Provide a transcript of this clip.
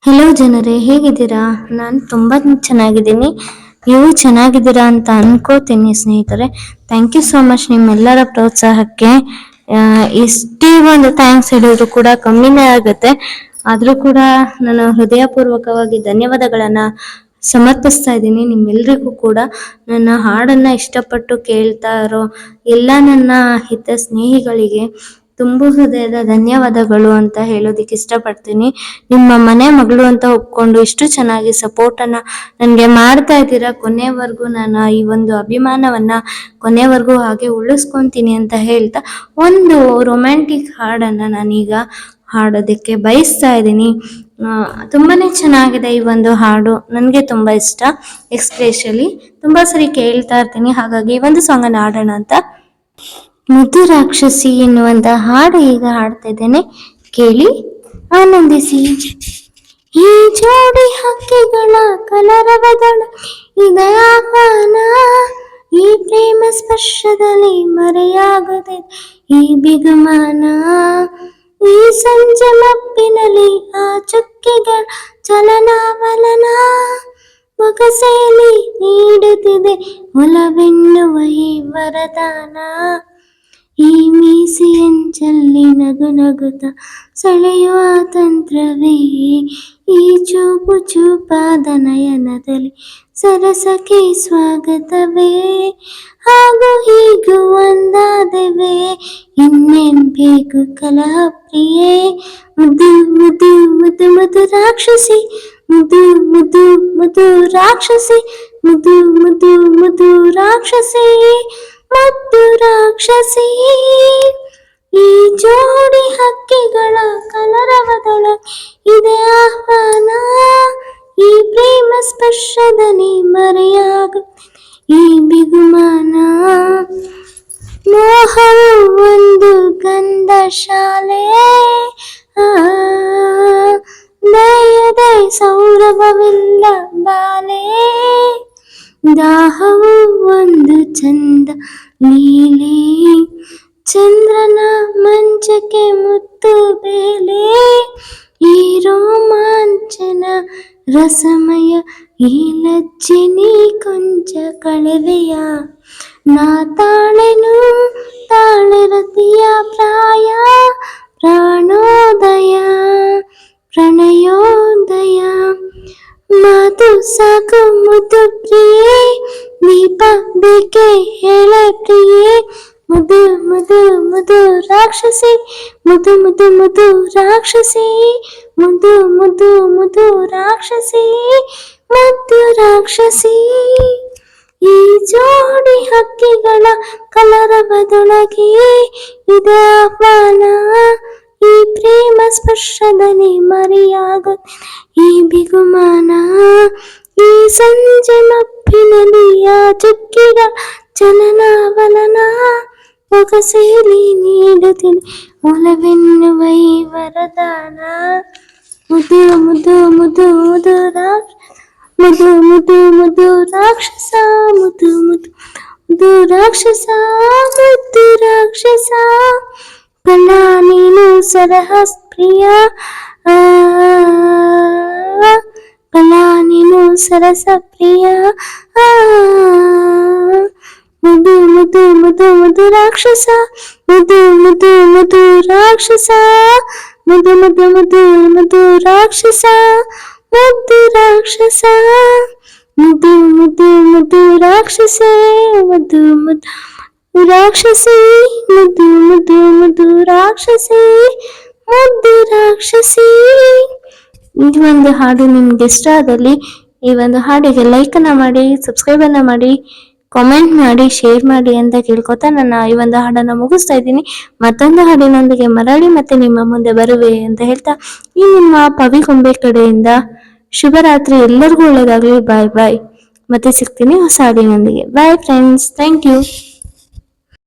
Hello ಜನರೇ, ಹೇಗಿದ್ದೀರಾ? ನಾನು ತುಂಬ ಚೆನ್ನಾಗಿದ್ದೀನಿ. ನೀವು ಚೆನ್ನಾಗಿದ್ದೀರಾ ಅಂತ ಅನ್ಕೋತೀನಿ ಸ್ನೇಹಿತರೆ. ಥ್ಯಾಂಕ್ ಯು ಸೋ ಮಚ್ ನಿಮ್ಮೆಲ್ಲರ ಪ್ರೋತ್ಸಾಹಕ್ಕೆ. ಇಷ್ಟೇ ಒಂದು ಥ್ಯಾಂಕ್ಸ್ ಹೇಳಿದ್ರು ಕೂಡ ಕಮ್ಮಿನೇ ಆಗುತ್ತೆ. ಆದರೂ ಕೂಡ ನಾನು ಹೃದಯಪೂರ್ವಕವಾಗಿ ಧನ್ಯವಾದಗಳನ್ನು ಸಮರ್ಪಿಸ್ತಾ ಇದ್ದೀನಿ ನಿಮ್ಮೆಲ್ರಿಗೂ ಕೂಡ. ನನ್ನ ಹಾಡನ್ನು ಇಷ್ಟಪಟ್ಟು ಕೇಳ್ತಾ ಇರೋ ಎಲ್ಲ ನನ್ನ ಹಿತ ಸ್ನೇಹಿಗಳಿಗೆ ತುಂಬ ಹೃದಯದ ಧನ್ಯವಾದಗಳು ಅಂತ ಹೇಳೋದಿಕ್ಕೆ ಇಷ್ಟಪಡ್ತೀನಿ. ನಿಮ್ಮ ಮನೆ ಮಗಳು ಅಂತ ಒಪ್ಕೊಂಡು ಇಷ್ಟು ಚೆನ್ನಾಗಿ ಸಪೋರ್ಟನ್ನು ನನಗೆ ಮಾಡ್ತಾ ಇದ್ದೀರಾ. ಕೊನೆವರೆಗೂ ನಾನು ಈ ಒಂದು ಅಭಿಮಾನವನ್ನು ಕೊನೆವರೆಗೂ ಹಾಗೆ ಉಳಿಸ್ಕೊತೀನಿ ಅಂತ ಹೇಳ್ತಾ ಒಂದು ರೊಮ್ಯಾಂಟಿಕ್ ಹಾಡನ್ನು ನಾನೀಗ ಹಾಡೋದಕ್ಕೆ ಬಯಸ್ತಾ ಇದ್ದೀನಿ. ತುಂಬಾ ಚೆನ್ನಾಗಿದೆ ಈ ಒಂದು ಹಾಡು, ನನಗೆ ತುಂಬ ಇಷ್ಟ. ಎಕ್ಸ್ಪೆಷಲಿ ತುಂಬ ಸರಿ ಕೇಳ್ತಾ ಇರ್ತೀನಿ. ಹಾಗಾಗಿ ಈ ಒಂದು ಸಾಂಗನ್ನು ಹಾಡೋಣ ಅಂತ ಮುದ್ದು ರಾಕ್ಷಸಿ ಎನ್ನುವಂತ ಹಾಡು ಈಗ ಹಾಡ್ತಾ ಇದ್ದೇನೆ, ಕೇಳಿ ಆನಂದಿಸಿ. ಈ ಜೋಡಿ ಹಕ್ಕಿಗಳ ಕಲರವದಳ ಇದಯಾಹ್ವಾನ, ಈ ಪ್ರೇಮ ಸ್ಪರ್ಶದಲ್ಲಿ ಮರೆಯಾಗದೆ ಈ ಬಿಗುಮಾನ, ಈ ಸಂಜೆ ಮಬ್ಬಿನಲ್ಲಿ ಆ ಚುಕ್ಕಿಗಳ ಚಲನಾವಲನ, ಬೊಗಸೆಯಲ್ಲಿ ನೀಡುತ್ತಿದೆ ಒಲವೆನ್ನುವ ಈ ವರದಾನ. ಈ ಮೀಸೆಯಂಚಲ್ಲಿ ನಗು ನಗುತ್ತ ಸೆಳೆಯುವ ತಂತ್ರವೇ, ಈ ಚೂಪು ಚೂಪಾದ ನಯನದಲ್ಲಿ ಸರಸಕ್ಕೆ ಸ್ವಾಗತವೇ, ಹಾಗೂ ಹೀಗೂ ಒಂದಾದವೇ ಇನ್ನೇನ್ ಬೇಕು ಕಲಹ ಪ್ರಿಯೇ. ಮುದ್ದು ಮುದ್ದು ಮುದ್ದು ಮುದ್ದು ರಾಕ್ಷಸಿ, ಮುದ್ದು ಮುದ್ದು ಮುದ್ದು ರಾಕ್ಷಸಿ, ಮುದ್ದು ಮುದ್ದು ಮುದ್ದು ರಾಕ್ಷಸಿ, ಮುದ್ದು ರಾಕ್ಷಸಿ. ಈ ಜೋಡಿ ಹಕ್ಕಿಗಳ ಕಲರವದೊಳಗೆ ಇದೆ ಆಹ್ವಾನ, ಈ ಪ್ರೇಮ ಸ್ಪರ್ಶದಲ್ಲಿ ಮರೆಯಾಗ ಈ ಬಿಗುಮಾನ. ಮೋಹವು ಒಂದು ಗಂಧ ಶಾಲೆ, ದಯದೆ ಸೌರಭವಿಲ್ಲ ಬಾಲೆ, ದಾಹವು ಒಂದು ಚಂದ ಲೀಲೆ, ಚಂದ್ರನ ಮಂಚಕ್ಕೆ ಮುತ್ತು ಬೇಲೆ, ಈ ರೋಮಾಂಚನ ರಸಮಯ, ಈ ಲಜ್ಜಿನಿ ಕೊಂಚ ಕಳೆವೆಯ, ನಾ ತಾಳೆನು ತಾಳೆರತಿಯ ಪ್ರಾಯ, ಪ್ರಾಣೋದಯ ಪ್ರಣಯೋದಯ, ಮಾತು ಸಾಕು ಮುದ್ದು ಪ್ರಿಯೇ, ದೀಪ ಬೇಕೆ ಹೇಳೆ ಪ್ರಿಯೇ. ಮುದು ಮುದು ಮುದು ರಾಕ್ಷಸಿ, ಮುದು ಮುದು ಮುದು ರಾಕ್ಷಸಿ, ಮುದು ಮುದು ಮುದು ರಾಕ್ಷಸಿ, ಮುದ್ದು ರಾಕ್ಷಸಿ. ಈ ಜೋಡಿ ಹಕ್ಕಿಗಳ ಕಲರವದೊಳಗೆ ಇದೆ ಆಹ್ವಾನ, ಈ ಪ್ರೇಮ ಸ್ಪರ್ಶದಲ್ಲಿ ಮರೆಯಾಗುತ್ತದೆ ಈ ಬಿಗುಮಾನ, ಈ ಸಂಜೆ ಮಬ್ಬಿನಲ್ಲಿ ಆ ಚುಕ್ಕಿಗಳ ಚಲನಾವಲನ, ಬೊಗಸೆಯಲ್ಲಿ ನೀಡುತ್ತಿದೆ ಒಲವೆನ್ನುವ ಈ ವರದಾನ. ಮುದು ಮುದು ಮುದು ಮುದು ಮುದು ಮುದು ಮುದು ರಾಕ್ಷಸ, ಮುದು ಮುದು ಮುದು ರಾಕ್ಷಸ, ಮುದ್ದು ರಾಕ್ಷಸ. ಕಲ ನೀನು ಸರಹಸ್ ಪ್ರಿಯ, ಕಲ ನೀನು ಸರಸ ಪ್ರಿಯ, ಮುದು ಮುದು ಮುದು ಮುದು ರಾಕ್ಷಸ, ಮುದು ಮುದು ಮುದು ರಾಕ್ಷಸ, ಮುದು ಮುದು ಮುದು ಮುದು ರಾಕ್ಷಸ, ಮುದ್ದು ರಾಕ್ಷಸ, ಮುದು ಮುದು ಮುದು ರಾಕ್ಷಸೇ, ಮುದು ಮುದು ರಾಕ್ಷಸಿ, ಮುದು ಮುದು ಮುದು ರಾಕ್ಷಸಿ, ಮುದ್ದು ರಾಕ್ಷಸಿ. ಈ ಒಂದು ಹಾಡು ನಿಮ್ಗೆ ಇಷ್ಟ ಆದಲ್ಲಿ ಈ ಒಂದು ಹಾಡಿಗೆ ಲೈಕನ್ನು ಮಾಡಿ, ಸಬ್ಸ್ಕ್ರೈಬನ್ನು ಮಾಡಿ, ಕಾಮೆಂಟ್ ಮಾಡಿ, ಶೇರ್ ಮಾಡಿ ಅಂತ ಕೇಳ್ಕೊತಾ ನನ್ನ ಈ ಒಂದು ಹಾಡನ್ನು ಮುಗಿಸ್ತಾ ಇದ್ದೀನಿ. ಮತ್ತೊಂದು ಹಾಡಿನೊಂದಿಗೆ ಮರಳಿ ಮತ್ತೆ ನಿಮ್ಮ ಮುಂದೆ ಬರುವೆ ಅಂತ ಹೇಳ್ತಾ ಈ ನಿಮ್ಮ ಪವಿಗೊಂಬೆ ಕಡೆಯಿಂದ ಶುಭರಾತ್ರಿ. ಎಲ್ಲರಿಗೂ ಒಳ್ಳೆಯದಾಗಲಿ. ಬಾಯ್ ಬಾಯ್. ಮತ್ತೆ ಸಿಗ್ತೀನಿ ಹೊಸ ಹಾಡಿನೊಂದಿಗೆ. Bye friends, thank you.